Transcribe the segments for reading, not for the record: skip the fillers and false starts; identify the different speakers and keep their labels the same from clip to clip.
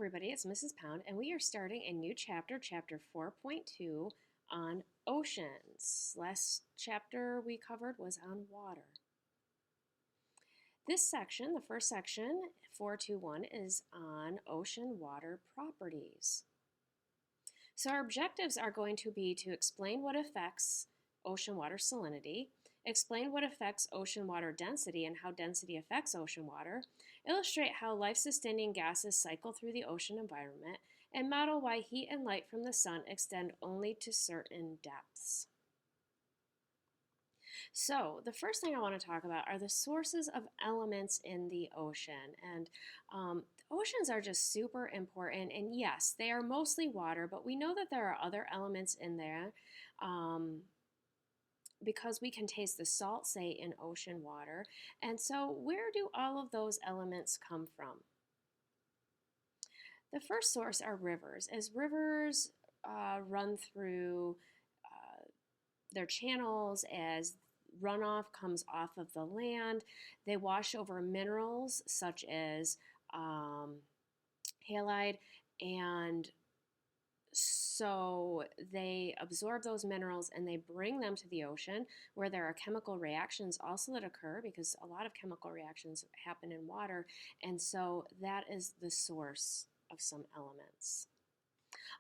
Speaker 1: everybody, it's Mrs. Pound, and we are starting a new chapter, chapter 4.2, on oceans. Last chapter we covered was on water. This section, the first section, 4.2.1, is on ocean water properties. So our objectives are going to be to explain what affects ocean water salinity, explain what affects ocean water density and how density affects ocean water, illustrate how life-sustaining gases cycle through the ocean environment, and model why heat and light from the sun extend only to certain depths. So, the first thing I want to talk about are the sources of elements in the ocean. And the oceans are just super important. And yes, they are mostly water, but we know that there are other elements in there. Because we can taste the salt, say, in ocean water. And so, where do all of those elements come from? The first source are rivers. As rivers run through their channels, as runoff comes off of the land, they wash over minerals such as halide, and so they absorb those minerals and they bring them to the ocean, where there are chemical reactions also that occur, because a lot of chemical reactions happen in water, and so that is the source of some elements.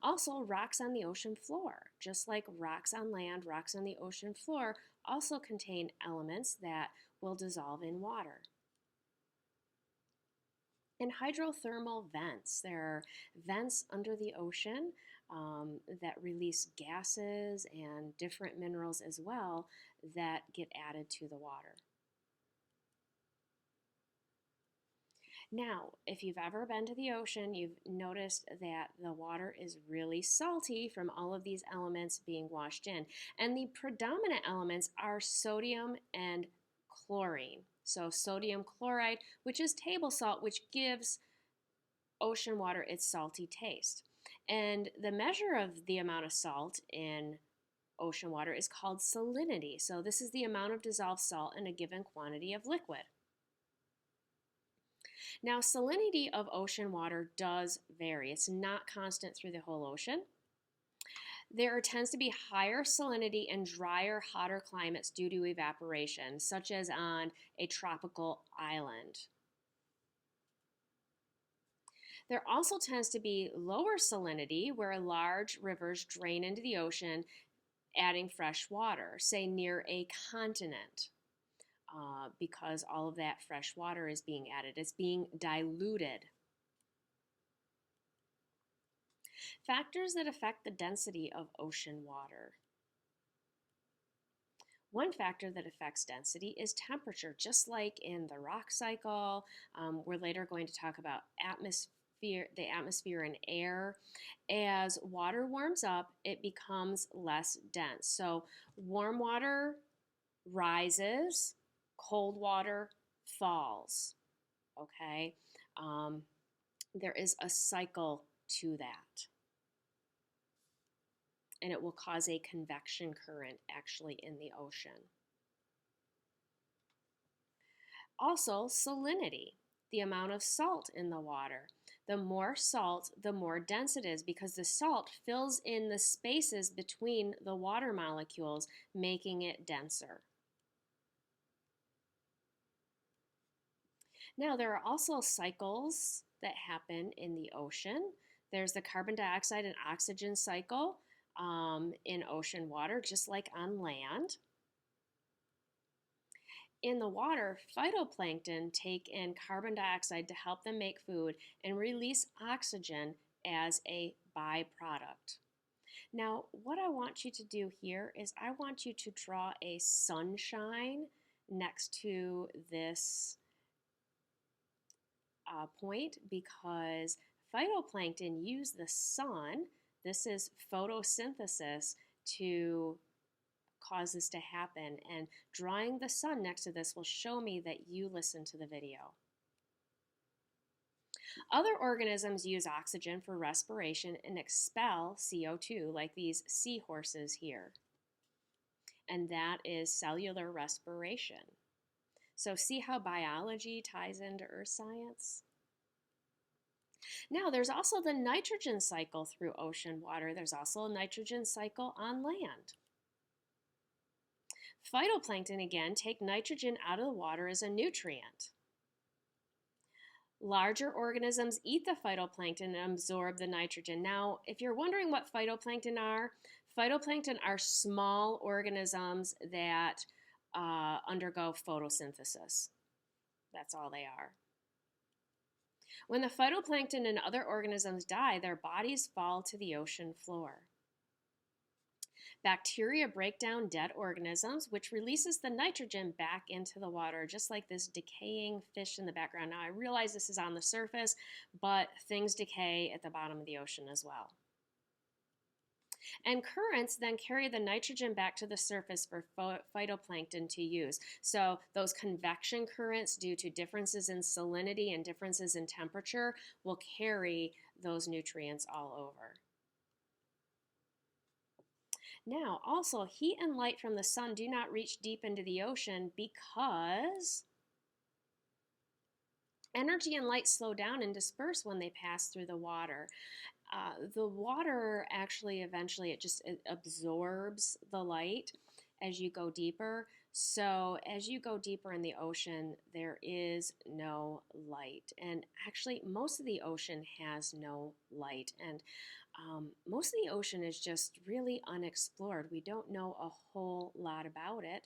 Speaker 1: Also, rocks on the ocean floor, just like rocks on land, rocks on the ocean floor also contain elements that will dissolve in water. And hydrothermal vents. There are vents under the ocean that release gases and different minerals as well that get added to the water. Now, if you've ever been to the ocean, you've noticed that the water is really salty from all of these elements being washed in. And the predominant elements are sodium and chlorine. So sodium chloride, which is table salt, which gives ocean water its salty taste. And the measure of the amount of salt in ocean water is called salinity. So this is the amount of dissolved salt in a given quantity of liquid. Now, salinity of ocean water does vary. It's not constant through the whole ocean. There tends to be higher salinity in drier, hotter climates due to evaporation, such as on a tropical island. There also tends to be lower salinity where large rivers drain into the ocean, adding fresh water, say near a continent. Because all of that fresh water is being added. It's being diluted. Factors that affect the density of ocean water. One factor that affects density is temperature, just like in the rock cycle. We're later going to talk about the atmosphere and air. As water warms up, it becomes less dense. So warm water rises, cold water falls, okay? There is a cycle to that. And it will cause a convection current actually in the ocean. Also, salinity, the amount of salt in the water. The more salt, the more dense it is, because the salt fills in the spaces between the water molecules, making it denser. Now, there are also cycles that happen in the ocean. There's the carbon dioxide and oxygen cycle in ocean water, just like on land. In the water, phytoplankton take in carbon dioxide to help them make food and release oxygen as a byproduct. Now, what I want you to do here is I want you to draw a sunshine next to this point, because phytoplankton use the sun, this is photosynthesis, to cause this to happen. And drawing the sun next to this will show me that you listen to the video. Other organisms use oxygen for respiration and expel CO2, like these seahorses here. And that is cellular respiration. So see how biology ties into earth science? Now, there's also the nitrogen cycle through ocean water. There's also a nitrogen cycle on land. Phytoplankton, again, take nitrogen out of the water as a nutrient. Larger organisms eat the phytoplankton and absorb the nitrogen. Now, if you're wondering what phytoplankton are small organisms that undergo photosynthesis. That's all they are. When the phytoplankton and other organisms die, their bodies fall to the ocean floor. Bacteria break down dead organisms, which releases the nitrogen back into the water, just like this decaying fish in the background. Now, I realize this is on the surface, but things decay at the bottom of the ocean as well. And currents then carry the nitrogen back to the surface for phytoplankton to use. So those convection currents, due to differences in salinity and differences in temperature, will carry those nutrients all over. Now, also, heat and light from the sun do not reach deep into the ocean because energy and light slow down and disperse when they pass through the water. The water actually eventually it absorbs the light as you go deeper. So as you go deeper in the ocean, there is no light. And actually, most of the ocean has no light. And most of the ocean is just really unexplored. We don't know a whole lot about it.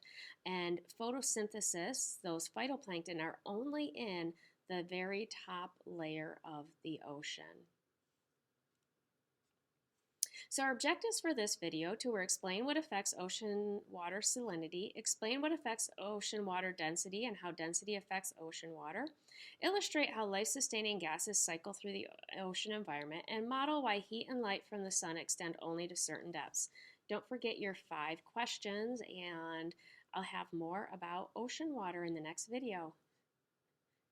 Speaker 1: And photosynthesis, those phytoplankton, are only in the very top layer of the ocean. So our objectives for this video were explain what affects ocean water salinity, explain what affects ocean water density and how density affects ocean water, illustrate how life-sustaining gases cycle through the ocean environment, and model why heat and light from the sun extend only to certain depths. Don't forget your 5 questions, and I'll have more about ocean water in the next video.